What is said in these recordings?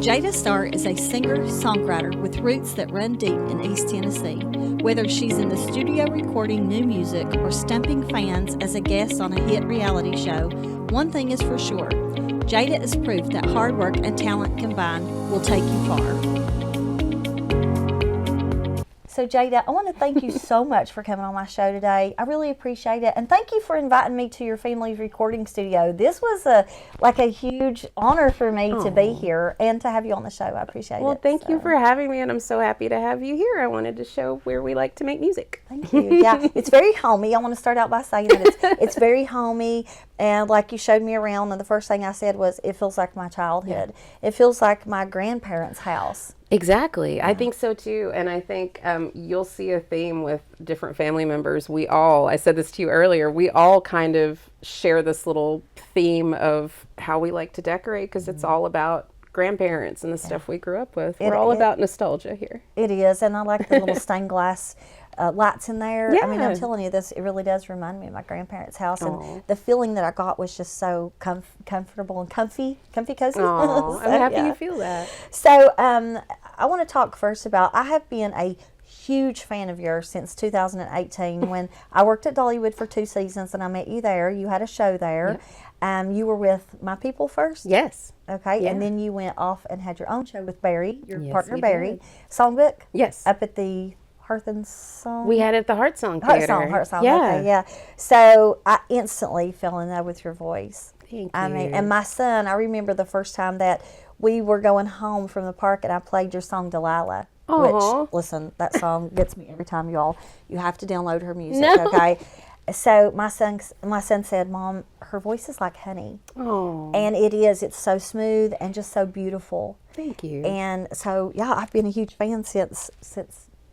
Jada Star is a singer-songwriter with roots that run deep in East Tennessee. Whether she's in the studio recording new music or stumping fans as a guest on a hit reality show, one thing is for sure. Jada is proof that hard work and talent combined will take you far. So Jada, I want to thank you so much for coming on my show today. I really appreciate it. And thank you for inviting me to your family's recording studio. This was a huge honor for me to be here and to have you on the show. I appreciate it. Well, thank you for having me, and I'm so happy to have you here. I wanted to show where we like to make music. Thank you. Yeah, it's very homey. I want to start out by saying that it's very homey. And like you showed me around, and the first thing I said was, it feels like my childhood. Yeah. It feels like my grandparents' house. Exactly. Yeah. I think so too. And I think you'll see a theme with different family members. I said this to you earlier, we all kind of share this little theme of how we like to decorate, because it's all about grandparents and the stuff we grew up with. We're all about nostalgia here. It is. And I like the little stained glass lights in there. Yeah. I mean, I'm telling you, it really does remind me of my grandparents' house. And the feeling that I got was just so comfortable and comfy, cozy. So, I'm happy you feel that. So I want to talk first about, I have been a huge fan of yours since 2018 when I worked at Dollywood for 2 seasons, and I met you there. You had a show there. Yep. You were with My People first? Yes. Okay, yeah. And then you went off and had your own show with Barry, your partner Barry. Did. Songbook? Yes. Up at the Hearth and Song? We had it at the Heart Song Theater. Heart Song, yeah. Okay, yeah. So I instantly fell in love with your voice. Thank you. I mean, and my son, I remember the first time that we were going home from the park and I played your song Delilah. Aww. Which, listen, that song gets me every time, y'all. You have to download her music, okay? So my son said, Mom, her voice is like honey. Oh. And it is. It's so smooth and just so beautiful. Thank you. And so, yeah, I've been a huge fan since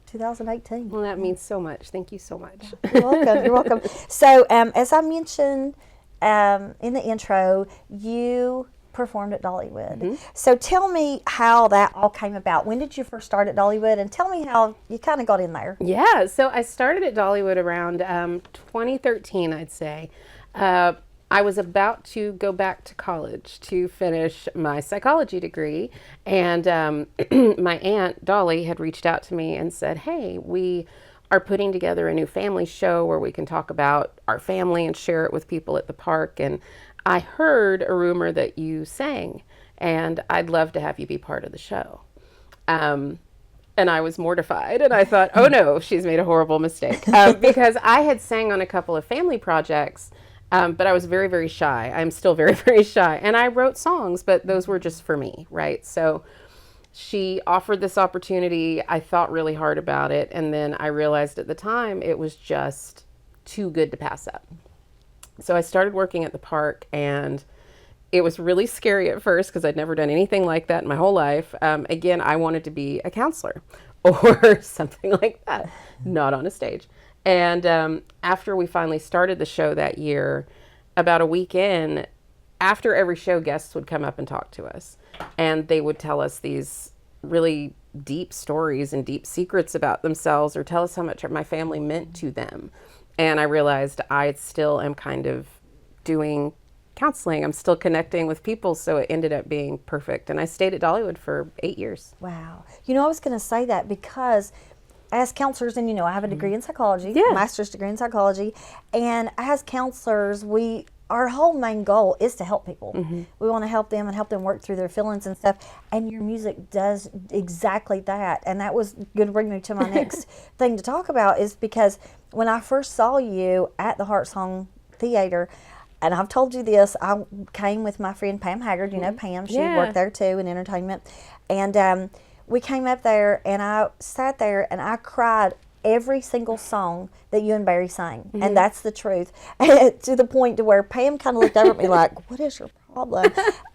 2018. Well, that means so much. Thank you so much. You're welcome. You're welcome. So, as I mentioned in the intro, you performed at Dollywood. Mm-hmm. So tell me how that all came about. When did you first start at Dollywood? And tell me how you kind of got in there. Yeah, so I started at Dollywood around 2013, I'd say. I was about to go back to college to finish my psychology degree, and my aunt, Dolly, had reached out to me and said, hey, we are putting together a new family show where we can talk about our family and share it with people at the park, and I heard a rumor that you sang, and I'd love to have you be part of the show. And I was mortified, and I thought, oh no, she's made a horrible mistake, because I had sang on a couple of family projects, but I was very, very shy. I'm still very, very shy. And I wrote songs, but those were just for me, right? So she offered this opportunity. I thought really hard about it, and then I realized at the time it was just too good to pass up. So I started working at the park, and it was really scary at first because I'd never done anything like that in my whole life. Again, I wanted to be a counselor or something like that, not on a stage. And after we finally started the show that year, about a week in, after every show, guests would come up and talk to us. And they would tell us these really deep stories and deep secrets about themselves, or tell us how much my family meant to them. And I realized I still am kind of doing counseling. I'm still connecting with people, so it ended up being perfect. And I stayed at Dollywood for 8 years. Wow. You know, I was going to say that because as counselors, and you know, I have a degree in psychology, master's degree in psychology, and as counselors, our whole main goal is to help people. Mm-hmm. We want to help them and help them work through their feelings and stuff. And your music does exactly that. And that was going to bring me to my next thing to talk about, is because when I first saw you at the Heart Song Theater, and I've told you this, I came with my friend Pam Haggard. You know Pam, she worked there too in entertainment. And we came up there, and I sat there and I cried every single song that you and Barry sang. Mm-hmm. And that's the truth. To the point to where Pam kind of looked over at me like, what is your problem?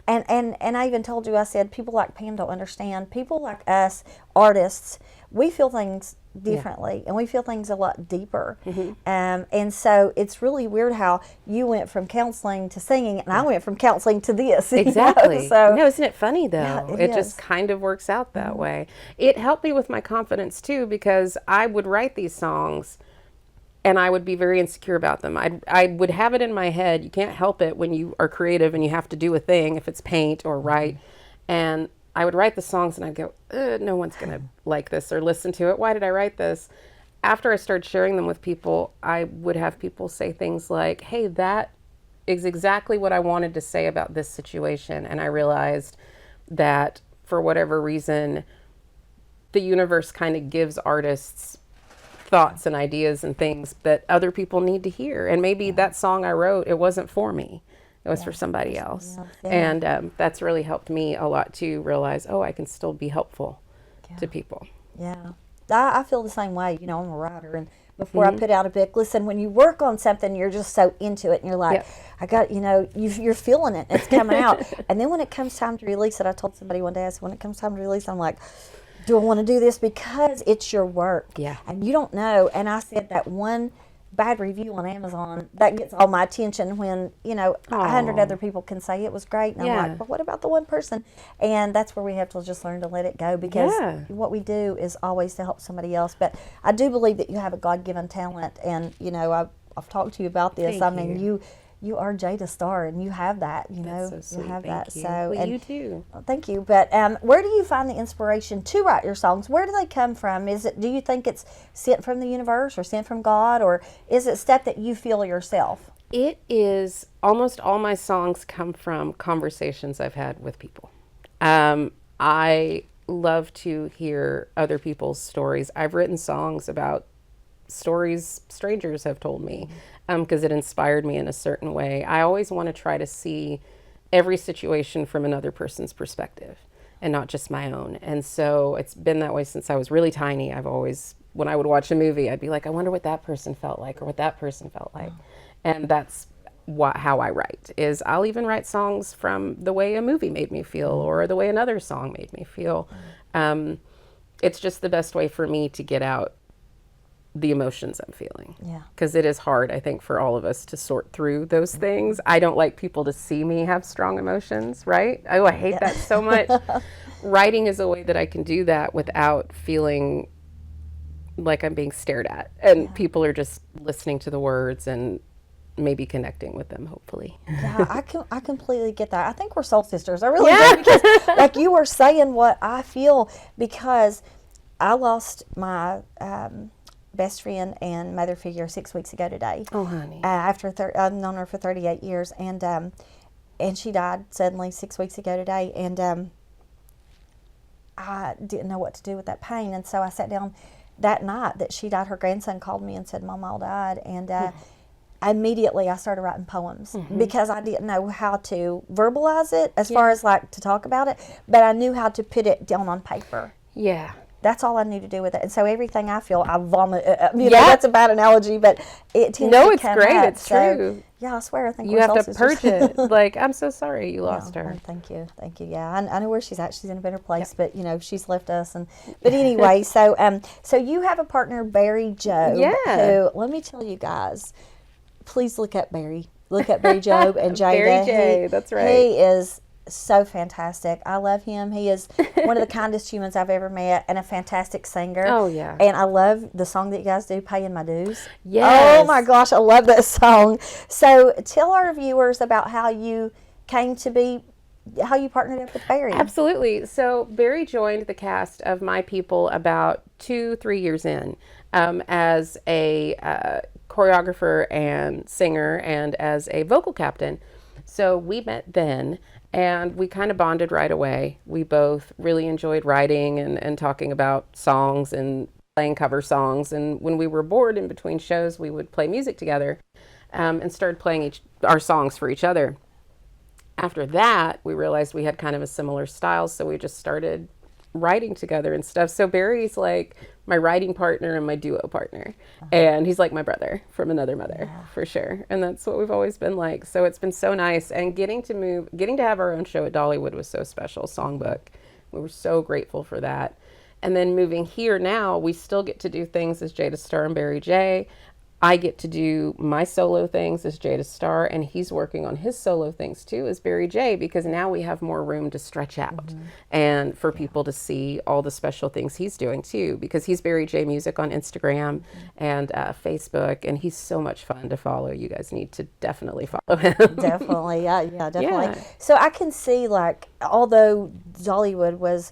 And I even told you, I said, people like Pam don't understand. People like us, artists, we feel things differently, and we feel things a lot deeper. Mm-hmm. And so it's really weird how you went from counseling to singing, and I went from counseling to this. Exactly. You know? So, no, isn't it funny though? Yeah, it just kind of works out that way. It helped me with my confidence too, because I would write these songs and I would be very insecure about them. I would have it in my head. You can't help it when you are creative and you have to do a thing, if it's paint or write. And I would write the songs and I'd go, no one's going to like this or listen to it. Why did I write this? After I started sharing them with people, I would have people say things like, hey, that is exactly what I wanted to say about this situation. And I realized that for whatever reason, the universe kind of gives artists thoughts and ideas and things that other people need to hear. And maybe that song I wrote, it wasn't for me. It was for somebody else. And that's really helped me a lot to realize, oh, I can still be helpful to people. Yeah. I feel the same way. You know, I'm a writer, and before I put out a book, listen, when you work on something, you're just so into it, and you're like, I got, you know, you're feeling it, it's coming out. And then when it comes time to release it, I told somebody one day, I said, when it comes time to release, I'm like, do I want to do this? Because it's your work. Yeah. And you don't know. And I said that one bad review on Amazon, that gets all my attention when, you know, 100 other people can say it was great. And I'm like, but what about the one person? And that's where we have to just learn to let it go, because what we do is always to help somebody else. But I do believe that you have a God-given talent. And, you know, I've talked to you about this. Thank I mean, you are Jada Star, and you have that, you know. That's so sweet. You have Thank that. you. So, well, and you too. Thank you. But where do you find the inspiration to write your songs? Where do they come from? Do you think it's sent from the universe or sent from God, or is it stuff that you feel yourself? It is, almost all my songs come from conversations I've had with people. I love to hear other people's stories. I've written songs about stories strangers have told me, because it inspired me in a certain way. I always want to try to see every situation from another person's perspective and not just my own. And so it's been that way since I was really tiny. I've always, when I would watch a movie, I'd be like, I wonder what that person felt like, or what that person felt like. And that's how I write, is I'll even write songs from the way a movie made me feel, or the way another song made me feel. It's just the best way for me to get out the emotions I'm feeling. Yeah. Because it is hard, I think, for all of us to sort through those things. I don't like people to see me have strong emotions, right? Oh, I hate that so much. Writing is a way that I can do that without feeling like I'm being stared at. And people are just listening to the words and maybe connecting with them, hopefully. Yeah, I completely get that. I think we're soul sisters. I really do, because like you were saying what I feel, because I lost my best friend and mother figure 6 weeks ago today. Oh, honey. After I've known her for 38 years, and she died suddenly 6 weeks ago today, and I didn't know what to do with that pain, and so I sat down that night that she died. Her grandson called me and said, Mom, all died, and immediately I started writing poems, because I didn't know how to verbalize it as far as like to talk about it, but I knew how to put it down on paper. Yeah. That's all I knew to do with it. And so everything I feel, I vomit. You know, that's a bad analogy, but it tends to come great. out. It's true. Yeah, I swear, I think you we're have soul to sisters. purge it. Like, I'm so sorry you lost her. Thank you. Yeah, I know where she's at. She's in a better place, but you know, she's left us. But anyway, so you have a partner, Barry Jobe. Yeah. Who, let me tell you guys, please look up Barry. Look up Barry Jobe and Jada. Barry J. That's right. He is so fantastic. I love him. He is one of the kindest humans I've ever met, and a fantastic singer. Oh, yeah. And I love the song that you guys do, Paying My Dues. Yes. Oh my gosh, I love that song. So tell our viewers about how you came to be, how you partnered up with Barry. Absolutely. So Barry joined the cast of My People about 2-3 years in, as a choreographer and singer, and as a vocal captain. So we met then, and we kind of bonded right away. We both really enjoyed writing and talking about songs and playing cover songs. And when we were bored in between shows, we would play music together, and started playing our songs for each other. After that, we realized we had kind of a similar style, so we just started writing together and stuff. So Barry's like my writing partner and my duo partner. And he's like my brother from another mother, for sure. And that's what we've always been like. So it's been so nice. And getting to have our own show at Dollywood was so special, Songbook. We were so grateful for that. And then moving here now, we still get to do things as Jada Star and Barry J. I get to do my solo things as Jada Star, and he's working on his solo things too as Barry J, because now we have more room to stretch out and for people to see all the special things he's doing too, because he's Barry J Music on Instagram and Facebook, and he's so much fun to follow. You guys need to definitely follow him. Definitely, yeah, definitely. So I can see, like, although Dollywood was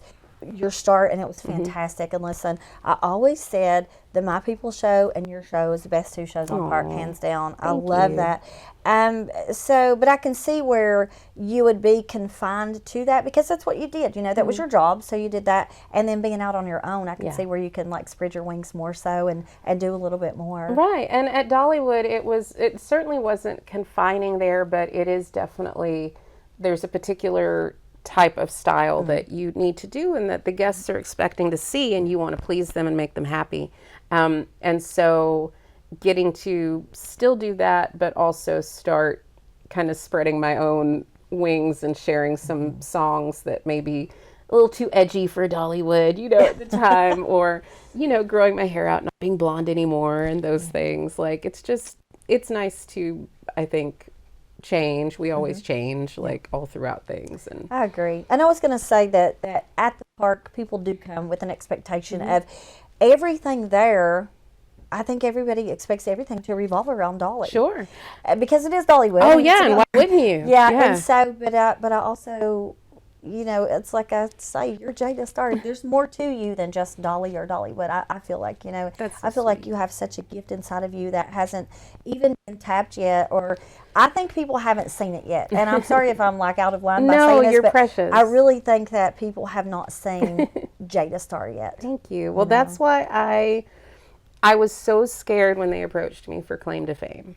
your start and it was fantastic, and listen, I always said the My People show and your show is the best two shows on Park, hands down. I love that. So, but I can see where you would be confined to that, because that's what you did, you know, that was your job, so you did that, and then being out on your own, I can see where you can, like, spread your wings more so and do a little bit more. Right, and at Dollywood, it certainly wasn't confining there, but it is definitely, there's a particular type of style that you need to do and that the guests are expecting to see, and you want to please them and make them happy. And so getting to still do that, but also start kind of spreading my own wings and sharing some songs that may be a little too edgy for Dollywood, you know, at the time, or, you know, growing my hair out, not being blonde anymore, and those things. Like, it's nice to, I think, change. We always change, like, all throughout things. And I agree. And I was going to say that at the park, people do come with an expectation of everything there. I think everybody expects everything to revolve around Dolly. Sure. Because it is Dollywood. Oh, yeah, and why wouldn't you? Yeah, and so, but I also, you know, it's like I say, you're Jada Star. There's more to you than just Dolly or Dollywood. I feel like, you know, That's so I feel like you have such a gift inside of you that hasn't even been tapped yet, or I think people haven't seen it yet. And I'm sorry if I'm, like, out of line by saying this, you're but precious. I really think that people have not seen Jada Star yet. Thank you. Well, that's why I was so scared when they approached me for Claim to Fame.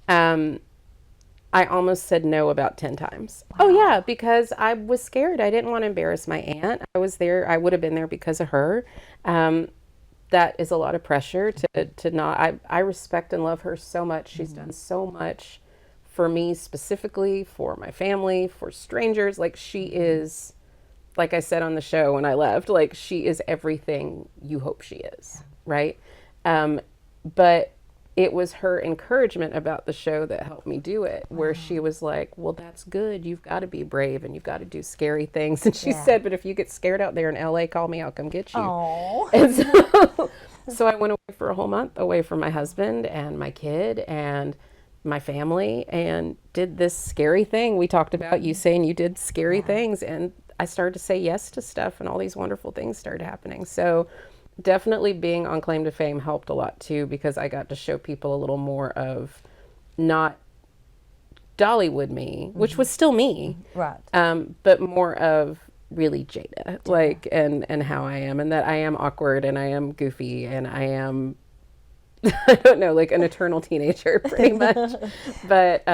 I almost said no about 10 times. Wow. Oh, yeah, because I was scared. I didn't want to embarrass my aunt. I was there. I would have been there because of her. That is a lot of pressure to not. I respect and love her so much. She's done so much for me specifically, for my family, for strangers. Like, she is, like I said on the show when I left, like, she is everything you hope she is, right? But it was her encouragement about the show that helped me do it, where she was like, well, that's good. You've got to be brave and you've got to do scary things. And she said, but if you get scared out there in LA, call me, I'll come get you. Aww. And so I went away for a whole month, away from my husband and my kid and my family, and did this scary thing. We talked about you saying you did scary things, and I started to say yes to stuff, and all these wonderful things started happening. So definitely being on Claim to Fame helped a lot too, because I got to show people a little more of not Dollywood me, which was still me, right? But more of really Jada, like, and how I am, and that I am awkward and I am goofy and I am, I don't know, like an eternal teenager pretty much. But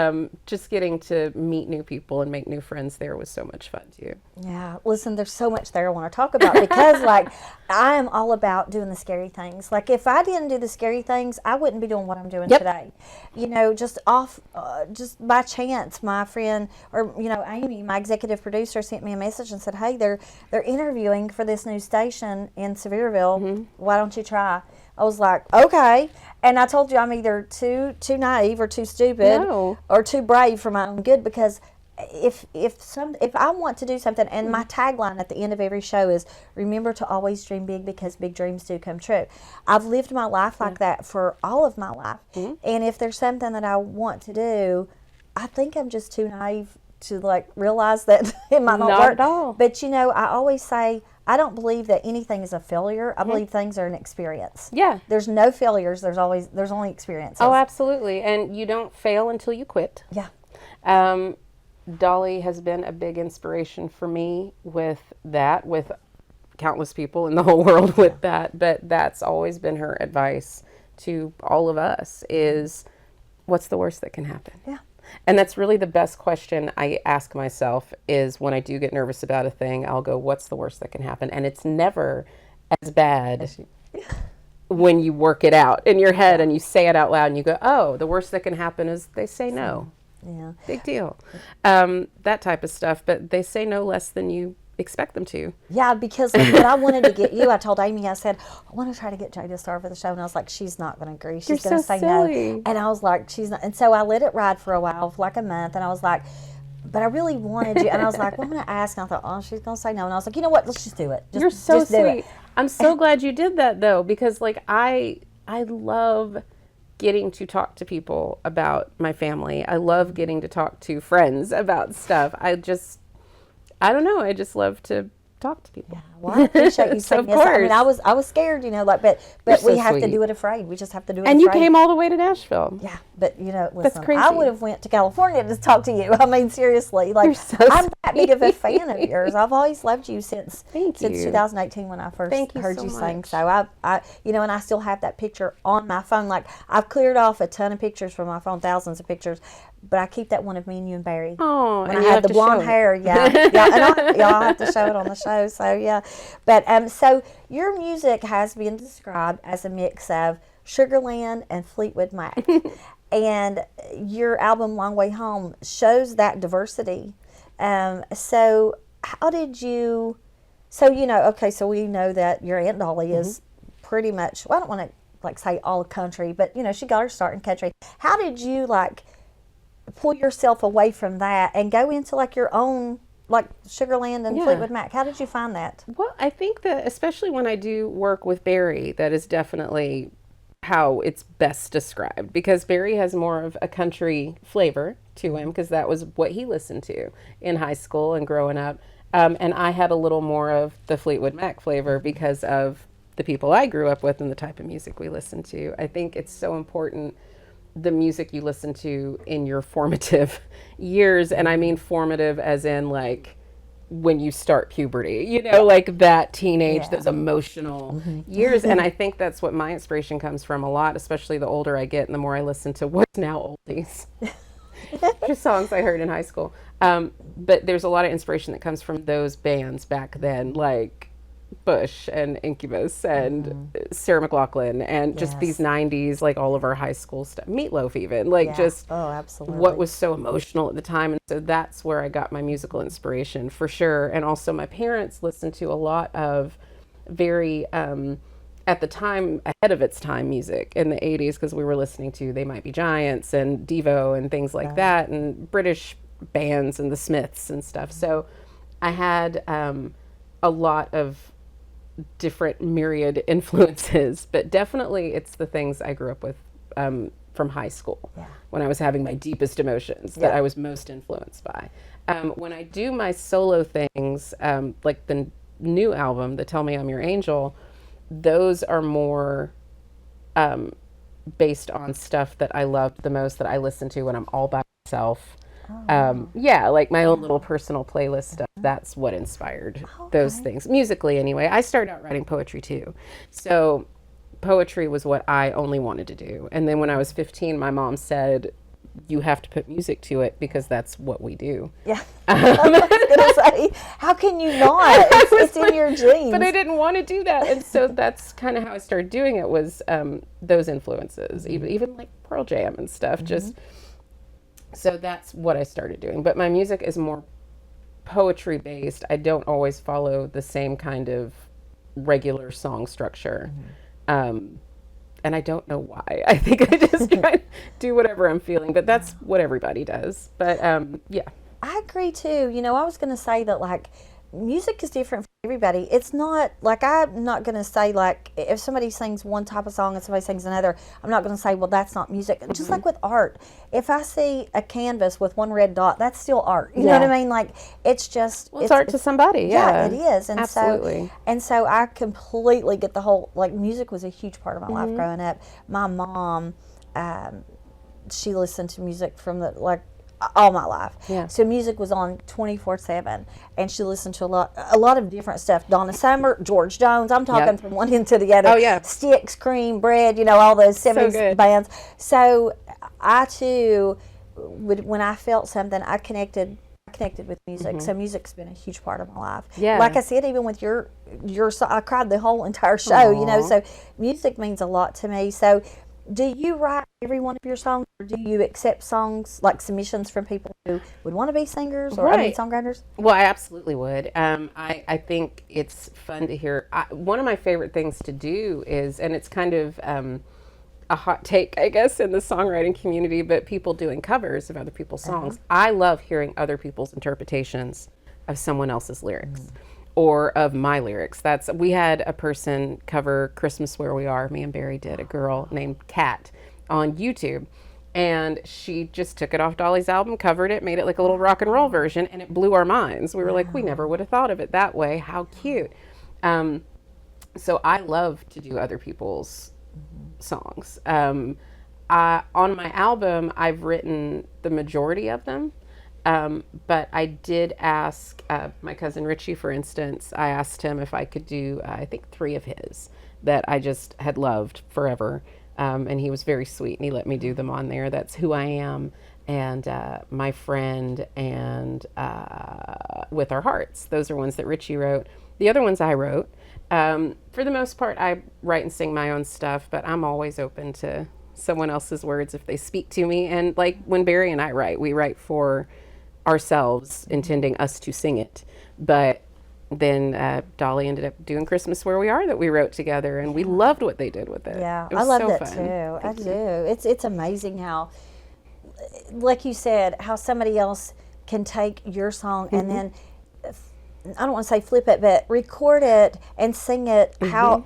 just getting to meet new people and make new friends there was so much fun too. Yeah, listen, there's so much there I want to talk about, because like, I am all about doing the scary things. Like, if I didn't do the scary things, I wouldn't be doing what I'm doing today. You know, just just by chance, my friend, or, you know, Amy, my executive producer, sent me a message and said, hey, they're interviewing for this new station in Sevierville. Why don't you try? I was like, okay. And I told you I'm either too naive or too stupid or too brave for my own good, because if I want to do something, and my tagline at the end of every show is, remember to always dream big, because big dreams do come true. I've lived my life like that for all of my life. And if there's something that I want to do, I think I'm just too naive to, like, realize that it might not work. At all. But, you know, I always say, I don't believe that anything is a failure. I believe things are an experience. Yeah. There's no failures. There's only experiences. Oh, absolutely. And you don't fail until you quit. Yeah. Dolly has been a big inspiration for me with that, with countless people in the whole world with that. But that's always been her advice to all of us is, what's the worst that can happen? Yeah. And that's really the best question I ask myself, is when I do get nervous about a thing, I'll go, what's the worst that can happen? And it's never as bad when you work it out in your head and you say it out loud and you go, oh, the worst that can happen is they say no. Yeah. Big deal. That type of stuff. But they say no less than you expect them to. Yeah, because like, when I wanted to get you, I told Amy, I said, I want to try to get Jada Star for the show. And I was like, she's not going to agree. She's going to say silly. no. And I was like, she's not. And so I let it ride for a while, for like a month. And I was like, but I really wanted you. And I was like, well, I'm going to ask. And I thought, oh, she's going to say no. And I was like, you know what? Let's just do it. You're so just sweet. Do it. I'm so glad you did that, though, because like I love getting to talk to people about my family. I love getting to talk to friends about stuff. I don't know. I just love to talk to people. Yeah, well, I appreciate you saying Of yes. I mean, course. I was scared, like, but so we have to sweet. do it afraid. We just have to do it And afraid. you came all the way to Nashville. Yeah, but listen, crazy. I would have went to California to talk to you. I mean, seriously, like You're so I'm that big of a fan of yours. I've always loved you since Thank you. 2018 when I first heard so you sing. much. So I and I still have that picture on my phone. Like I've cleared off a ton of pictures from my phone, thousands of pictures, but I keep that one of me and you and Barry. Oh, when and I you had have the to blonde show it. hair, and I'll have to show it on the show. So yeah, but so your music has been described as a mix of Sugarland and Fleetwood Mac, and your album Long Way Home shows that diversity. So how did you? So okay, so we know that your Aunt Dolly is pretty much. Well, I don't want to like say all country, but she got her start in country. How did you like pull yourself away from that and go into like your own like Sugarland and Fleetwood Mac? How did you find that? Well, I think that especially when I do work with Barry, that is definitely how it's best described, because Barry has more of a country flavor to him because that was what he listened to in high school and growing up. And I had a little more of the Fleetwood Mac flavor because of the people I grew up with and the type of music we listened to. I think it's so important, the music you listen to in your formative years. And I mean formative as in like when you start puberty, like that teenage, those emotional years. And I think that's what my inspiration comes from a lot, especially the older I get and the more I listen to what's now oldies. Just songs I heard in high school. But there's a lot of inspiration that comes from those bands back then, like Bush and Incubus and Sarah McLachlan and just these 90s, like all of our high school stuff. Meatloaf even, like just absolutely. what was so emotional at the time. And so that's where I got my musical inspiration for sure. And also my parents listened to a lot of very, at the time, ahead of its time music in the 80s, because we were listening to They Might Be Giants and Devo and things like that, and British bands and the Smiths and stuff. So I had a lot of different myriad influences, but definitely it's the things I grew up with from high school when I was having my deepest emotions that I was most influenced by. When I do my solo things, like the new album, the Tell Me I'm Your Angel, those are more based on stuff that I loved the most, that I listen to when I'm all by myself. Like my own little personal playlist stuff. That's what inspired those things, musically anyway. I started out writing poetry too. So poetry was what I only wanted to do. And then when I was 15, my mom said, you have to put music to it because that's what we do. Yeah. I was going to say, how can you not? It's in your genes. But I didn't want to do that. And so that's kind of how I started doing it, was those influences, even like Pearl Jam and stuff. So that's what I started doing. But my music is more poetry based. I don't always follow the same kind of regular song structure. And I don't know why. I think I just try to do whatever I'm feeling, but that's what everybody does. But yeah. I agree too. I was going to say that like music is different for everybody. It's not like, I'm not going to say like if somebody sings one type of song and somebody sings another, I'm not going to say, well, that's not music. Just like with art, if I see a canvas with one red dot, that's still art. You know what I mean? Like it's just it's art to somebody. Yeah, it is. And absolutely. So I completely get the whole, like, music was a huge part of my life growing up. My mom, she listened to music from the all my life. Yeah. So music was on 24/7, and she listened to a lot of different stuff. Donna Summer, George Jones. I'm talking from one end to the other. Oh yeah. Sticks, Cream, Bread. All those 70s bands. So I too when I felt something, I connected with music. So music's been a huge part of my life. Yeah. Like I said, even with your song, I cried the whole entire show. So music means a lot to me. So Do you write every one of your songs, or do you accept songs like submissions from people who would want to be singers or songwriters? Well, I absolutely would. I think it's fun to hear. One of my favorite things to do is, and it's kind of a hot take, I guess, in the songwriting community, but people doing covers of other people's songs. I love hearing other people's interpretations of someone else's lyrics. Or of my lyrics. We had a person cover Christmas Where We Are. Me and Barry did, a girl named Kat on YouTube. And she just took it off Dolly's album, covered it, made it like a little rock and roll version, and it blew our minds. We were like, we never would have thought of it that way. How cute. So I love to do other people's songs. On my album, I've written the majority of them. But I did ask my cousin Richie, for instance, I asked him if I could do, I think 3 of his that I just had loved forever. And he was very sweet and he let me do them on there. That's Who I Am and My Friend and With Our Hearts. Those are ones that Richie wrote. The other ones I wrote. For the most part, I write and sing my own stuff, but I'm always open to someone else's words if they speak to me. And like when Barry and I write, we write for ourselves, intending us to sing it. But then Dolly ended up doing Christmas Where We Are that we wrote together, and we loved what they did with it. Yeah, it was I love so that fun. too. I do. It's amazing how, like you said, how somebody else can take your song and then, I don't want to say flip it, but record it and sing it how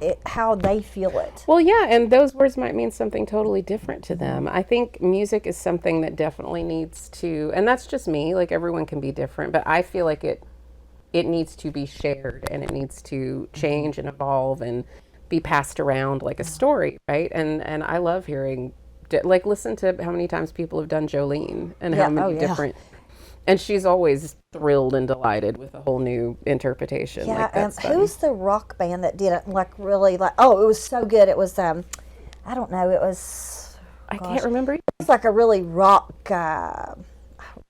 they feel it. Well, yeah, and those words might mean something totally different to them. I think music is something that definitely needs to, and that's just me, like everyone can be different, but I feel like it needs to be shared and it needs to change and evolve and be passed around like a story, right? And I love hearing, like listen to how many times people have done Jolene and how many different, and she's always thrilled and delighted with a whole new interpretation. Yeah, like that's who's the rock band that did it? Like really, like it was so good. It was I don't know. It was I can't remember. It was like a really rock.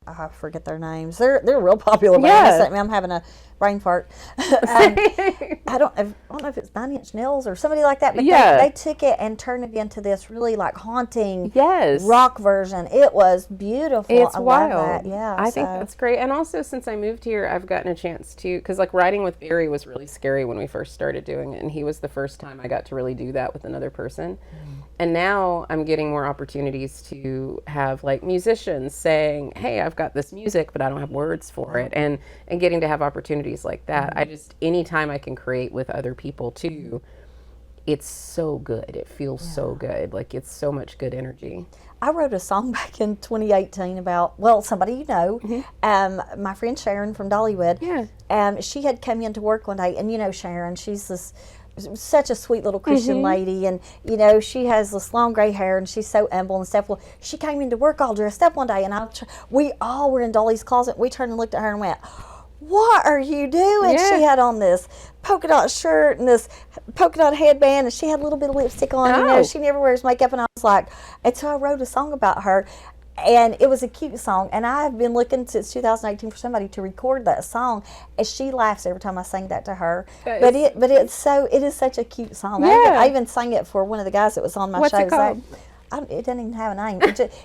I forget their names. They're real popular. Yeah. I'm having a brain fart. I don't know if it's 9 Inch Nails or somebody like that. But they took it and turned it into this really like haunting rock version. It was beautiful. It's I wild. Love that. Yeah, I think that's great. And also since I moved here, I've gotten a chance to, because like writing with Barry was really scary when we first started doing it, and he was the first time I got to really do that with another person. And now I'm getting more opportunities to have like musicians saying, hey, I've got this music, but I don't have words for it. And getting to have opportunities like that. I just, anytime I can create with other people too, it's so good. It feels so good. Like it's so much good energy. I wrote a song back in 2018 about, well, somebody you know, my friend Sharon from Dollywood. Yeah. She had come into work one day, and you know Sharon, she's this such a sweet little Christian lady, and you know she has this long gray hair and she's so humble and stuff. Well, she came into work all dressed up one day, and we all were in Dolly's closet. We turned and looked at her and went, what are you doing? She had on this polka dot shirt and this polka dot headband, and she had a little bit of lipstick on. You know, she never wears makeup, and I was like, and so I wrote a song about her. And it was a cute song, and I've been looking since 2018 for somebody to record that song. And she laughs every time I sing that to her. But it is such a cute song. Yeah. I even sang it for one of the guys that was on my show. What's it called? It doesn't even have a name.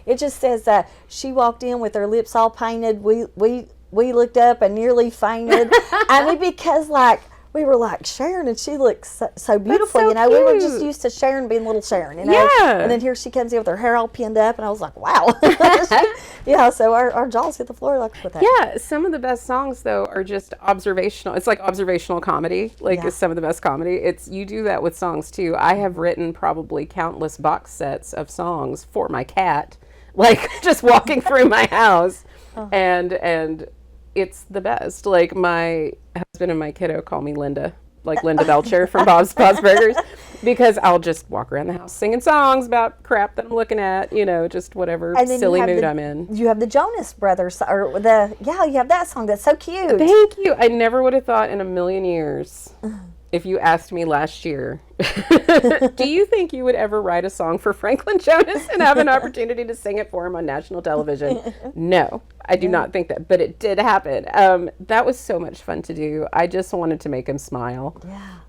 It just says she walked in with her lips all painted. We looked up and nearly fainted. I mean, because like we were like Sharon, and she looks so beautiful. So you know, cute. we were just used to Sharon being little Sharon. You know, and then here she comes in with her hair all pinned up, and I was like, wow. Yeah, so our jaws hit the floor like with that. Yeah, some of the best songs though are just observational. It's like observational comedy. Like it's some of the best comedy. It's you do that with songs too. I have written probably countless box sets of songs for my cat, like just walking through my house, and it's the best. Like my husband and my kiddo call me Linda, like Linda Belcher from Bob's Burgers, because I'll just walk around the house singing songs about crap that I'm looking at, you know, just whatever silly mood I'm in. You have the Jonas Brothers, or you have that song that's so cute. Thank you. I never would have thought in a million years, if you asked me last year Do you think you would ever write a song for Franklin Jonas and have an opportunity to sing it for him on national television? No, I do not think that, but it did happen. That was so much fun to do. I just wanted to make him smile.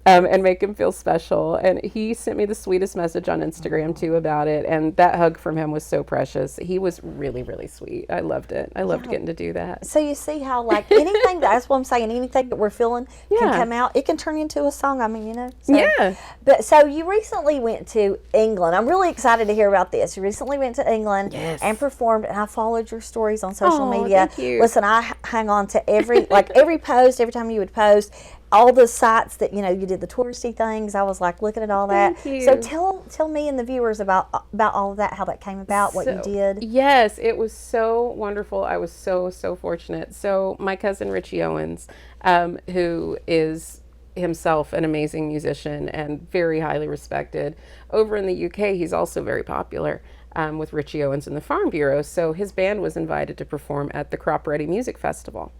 And make him feel special. And he sent me the sweetest message on Instagram too about it. And that hug from him was so precious. He was really, really sweet. I loved it. I loved getting to do that. So you see how like anything that's what I'm saying, anything that we're feeling can come out. It can turn into a song. I mean, you know. So, But so you recently went to England. I'm really excited to hear about this. You recently went to England and performed, and I followed your stories on social media. Thank you. Listen, I hang on to every every post, every time you would post. All the sites that, you know, you did the touristy things, I was like looking at all that. Thank you. So tell me and the viewers about all of that, how that came about, what you did. Yes, it was so wonderful. I was so fortunate. So my cousin Richie Owens, who is himself an amazing musician and very highly respected. Over in the UK, he's also very popular with Richie Owens and the Farm Bureau. So his band was invited to perform at the Crop Ready Music Festival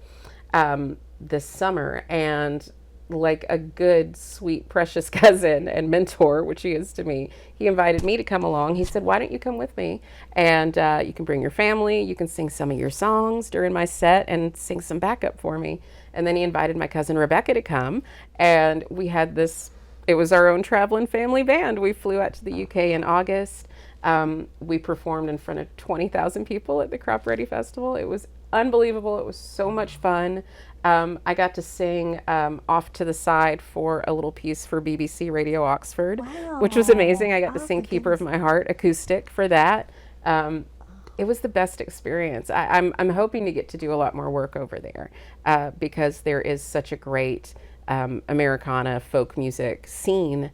this summer, and like a good, sweet, precious cousin and mentor, which he is to me, he invited me to come along. He said, why don't you come with me? And you can bring your family, you can sing some of your songs during my set and sing some backup for me. And then he invited my cousin Rebecca to come, and we had this, it was our own traveling family band. We flew out to the UK in August. We performed in front of 20,000 people at the Crop Ready Festival. It was unbelievable. It was so much fun. I got to sing off to the side for a little piece for BBC Radio Oxford, which was amazing. I got to sing Keeper of My Heart acoustic for that. It was the best experience. I'm hoping to get to do a lot more work over there because there is such a great Americana folk music scene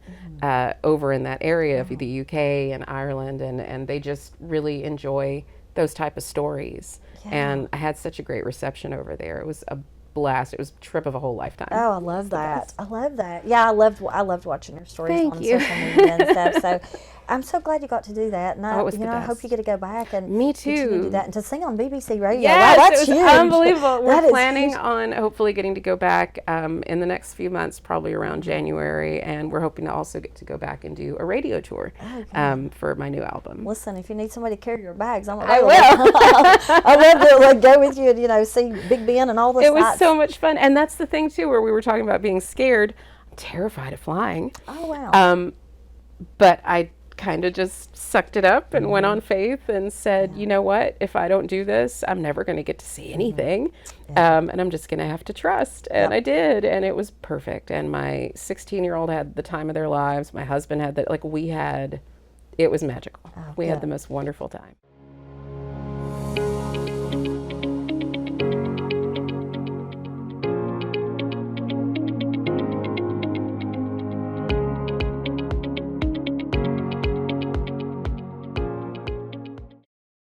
over in that area of the UK and Ireland, and they just really enjoy those type of stories. And I had such a great reception over there. It was a blast. It was a trip of a whole lifetime. Oh, I love that. I love that. Yeah, I loved watching your stories Thank on you. social media and stuff. So I'm so glad you got to do that. And it was the I hope best. you get to go back and Me continue to too. do that and to sing on BBC Radio. Yes, Wow, that's it was huge. unbelievable. We're That is planning huge. on hopefully getting to go back in the next few months, probably around January, and we're hoping to also get to go back and do a radio tour for my new album. Listen, if you need somebody to carry your bags, I'm I available. will. I love to like go with you and see Big Ben and all the It was sites. so much fun, and that's the thing too, where we were talking about being scared. I'm terrified of flying. Oh wow. But I kind of just sucked it up and went on faith and said, you know what, if I don't do this, I'm never going to get to see anything. And I'm just going to have to trust. And I did. And it was perfect. And my 16-year-old had the time of their lives. My husband had it was magical. We had the most wonderful time.